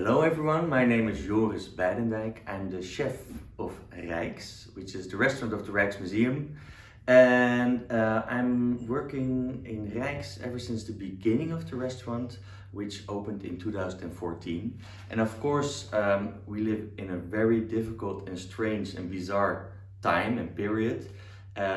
Hello everyone, my name is Joris Bijdendijk. I'm the Chef of Rijks, which is the restaurant of the Rijks Museum. And I'm working in Rijks ever since the beginning of the restaurant, which opened in 2014. And of course, we live in a very difficult and strange and bizarre time and period.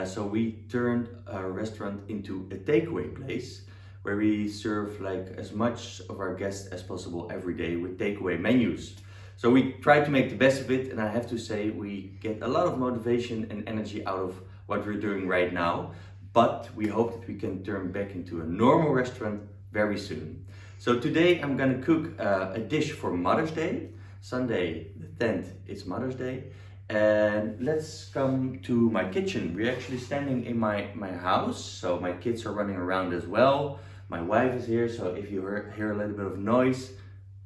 So we turned our restaurant into a takeaway place, where we serve like as much of our guests as possible every day with takeaway menus. So we try to make the best of it, and I have to say we get a lot of motivation and energy out of what we're doing right now, but we hope that we can turn back into a normal restaurant very soon. So today I'm gonna cook a dish for Mother's Day. Sunday the 10th, it's Mother's Day. And let's come to my kitchen. We're actually standing in my house, so my kids are running around as well. My wife is here, so if you hear a little bit of noise,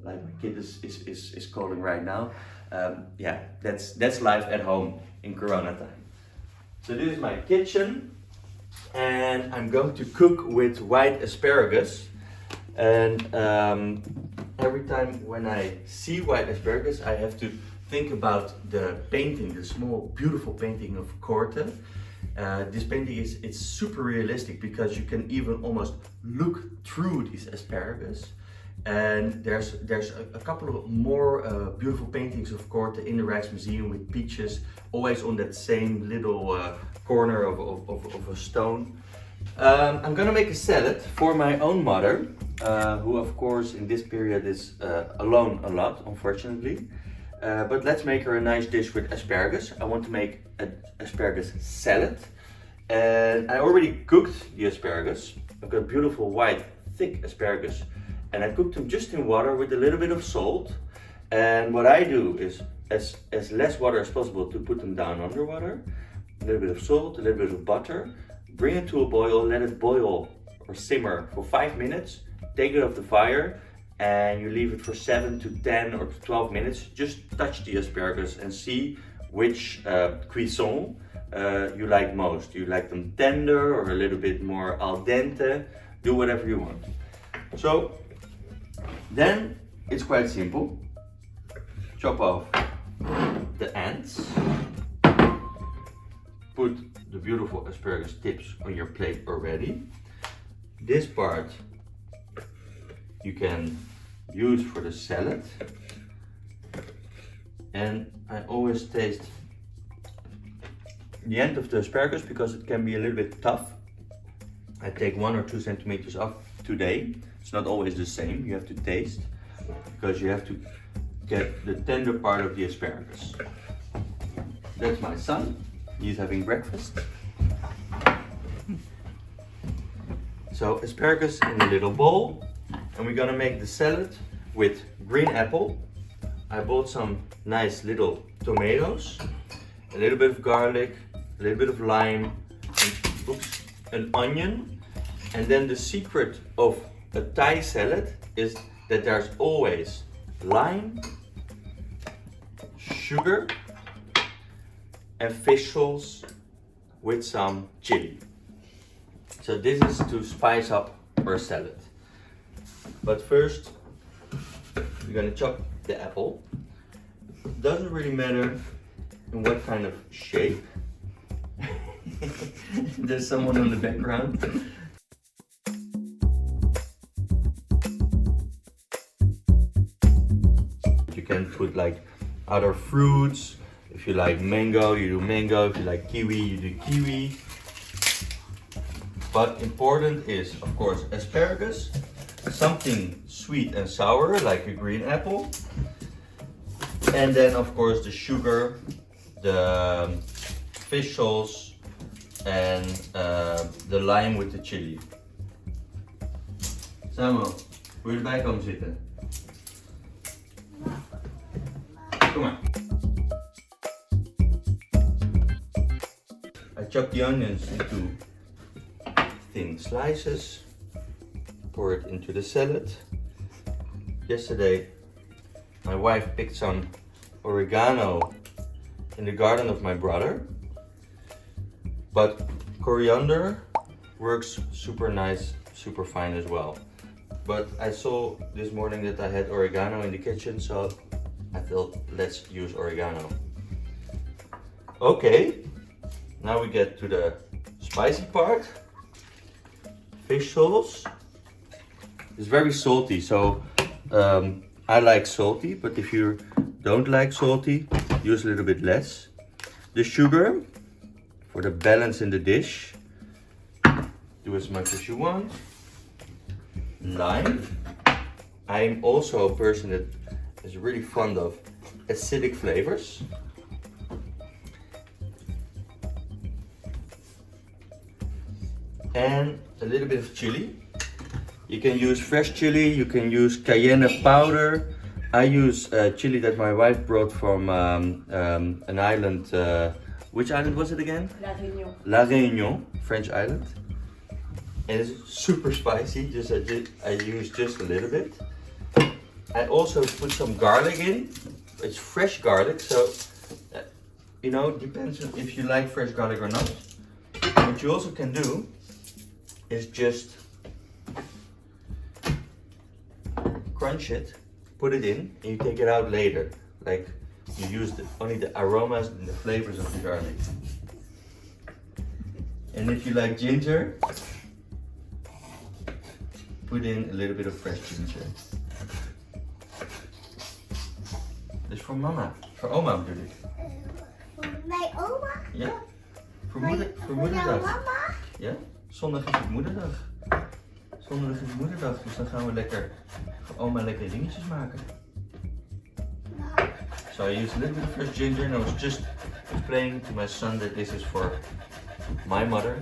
like my kid is calling right now, yeah, that's life at home in Corona time. So this is my kitchen, and I'm going to cook with white asparagus. And every time when I see white asparagus, I have to think about the painting, the small, beautiful painting of Korte. This painting it's super realistic because you can even almost look through these asparagus. And there's a couple of more beautiful paintings of Korte in the Rijks Museum with peaches, always on that same little corner of a stone. I'm gonna make a salad for my own mother, who of course in this period is alone a lot, unfortunately. But let's make her a nice dish with asparagus. I want to make an asparagus salad. And I already cooked the asparagus. I've got beautiful white, thick asparagus. And I cooked them just in water with a little bit of salt. And what I do is, as less water as possible to put them down underwater. A little bit of salt, a little bit of butter. Bring it to a boil, let it boil or simmer for 5 minutes. Take it off the fire. And you leave it for 7 to 10 or 12 minutes. Just touch the asparagus and see which cuisson you like most. Do you like them tender or a little bit more al dente? Do whatever you want. So then it's quite simple. Chop off the ends. Put the beautiful asparagus tips on your plate already. This part you can use for the salad. And I always taste the end of the asparagus because it can be a little bit tough. I take 1 or 2 centimeters off today. It's not always the same, you have to taste, because you have to get the tender part of the asparagus. That's my son, he's having breakfast. So asparagus in a little bowl. And we're gonna make the salad with green apple. I bought some nice little tomatoes, a little bit of garlic, a little bit of lime, and, an onion. And then the secret of a Thai salad is that there's always lime, sugar, and fish sauce with some chili. So this is to spice up our salad. But first, we're gonna chop the apple. Doesn't really matter in what kind of shape. There's someone in the background. You can put like other fruits. If you like mango, you do mango. If you like kiwi, you do kiwi. But important is, of course, asparagus. Something sweet and sour like a green apple, and then of course the sugar, the fish sauce, and the lime with the chili. Samuel, wil je erbij komen zitten? Kom maar. I chop the onions into thin slices. Pour it into the salad. Yesterday my wife picked some oregano in the garden of my brother, but coriander works super nice, super fine as well. but I saw this morning that I had oregano in the kitchen, so I thought let's use oregano. Okay, now we get to the spicy part. Fish sauce. It's very salty, so I like salty, but if you don't like salty, use a little bit less. The sugar, for the balance in the dish, do as much as you want. Lime. I'm also a person that is really fond of acidic flavors. And a little bit of chili. You can use fresh chili, you can use cayenne powder. I use chili that my wife brought from an island. Which island was it again? La Réunion. La Réunion, French island. And it's super spicy, I use just a little bit. I also put some garlic in. It's fresh garlic, so you know, it depends on if you like fresh garlic or not. What you also can do is just crunch it, put it in, and you take it out later. Like you use only the aromas and the flavors of the garlic. And if you like ginger, put in a little bit of fresh ginger. Dus voor mama, voor oma bedoel ik. Voor mijn oma? Ja, voor Voor moederdag. jouw mama? Ja, zondag is het moederdag. Zondag is moederdag, dus dan gaan we lekker voor oma lekkere dingetjes maken. Nou, So I used a little bit of fresh ginger and I was just explaining to my son that this is for my mother.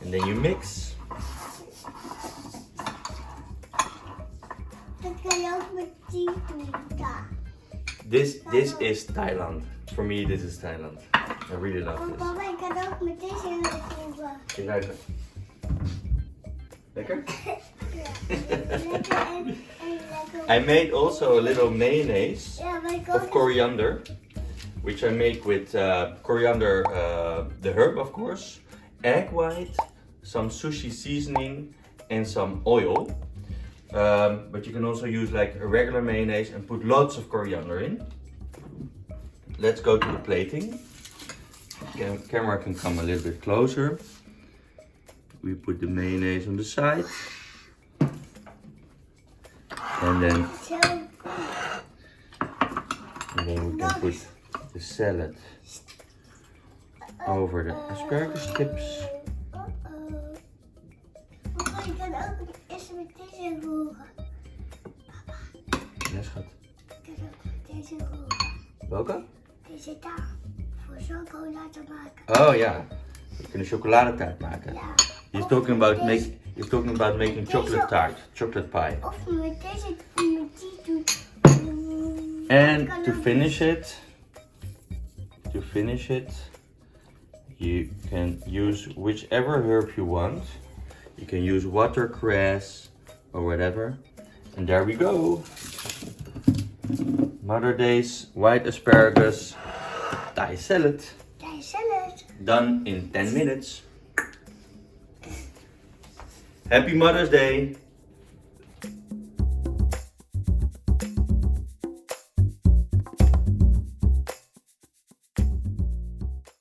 And then you mix. dat kan je ook met die doen. This is Thailand. For me, this is Thailand. I really love Oh, this. papa, ik kan ook met deze proeven. Kijk uit. Lekker? Lekker en lekker. I made also a little mayonnaise Ja, maar ik of ook. coriander, which I make with coriander, the herb of course, egg white, some sushi seasoning, and some oil. But you can also use like a regular mayonnaise and put lots of coriander in. Let's go to the plating. Camera can come a little bit closer. We put the mayonnaise on the side. And then Zo. we can put the salad over the asparagus tips. Papa, ik kan ook eerst met deze roeren. Ja, schat. Ik kan ook met deze roeren. Welke? Deze daar. Voor chocola te maken. Oh ja, we kunnen chocoladetaart maken. Ja. He's talking about making chocolate tart, chocolate pie. Of met deze, met die doet. And to finish it, you can use whichever herb you want. You can use watercress or whatever. And there we go. Mother Day's white asparagus Thai salad. Thai salad. Done in 10 minutes. Happy Mother's Day!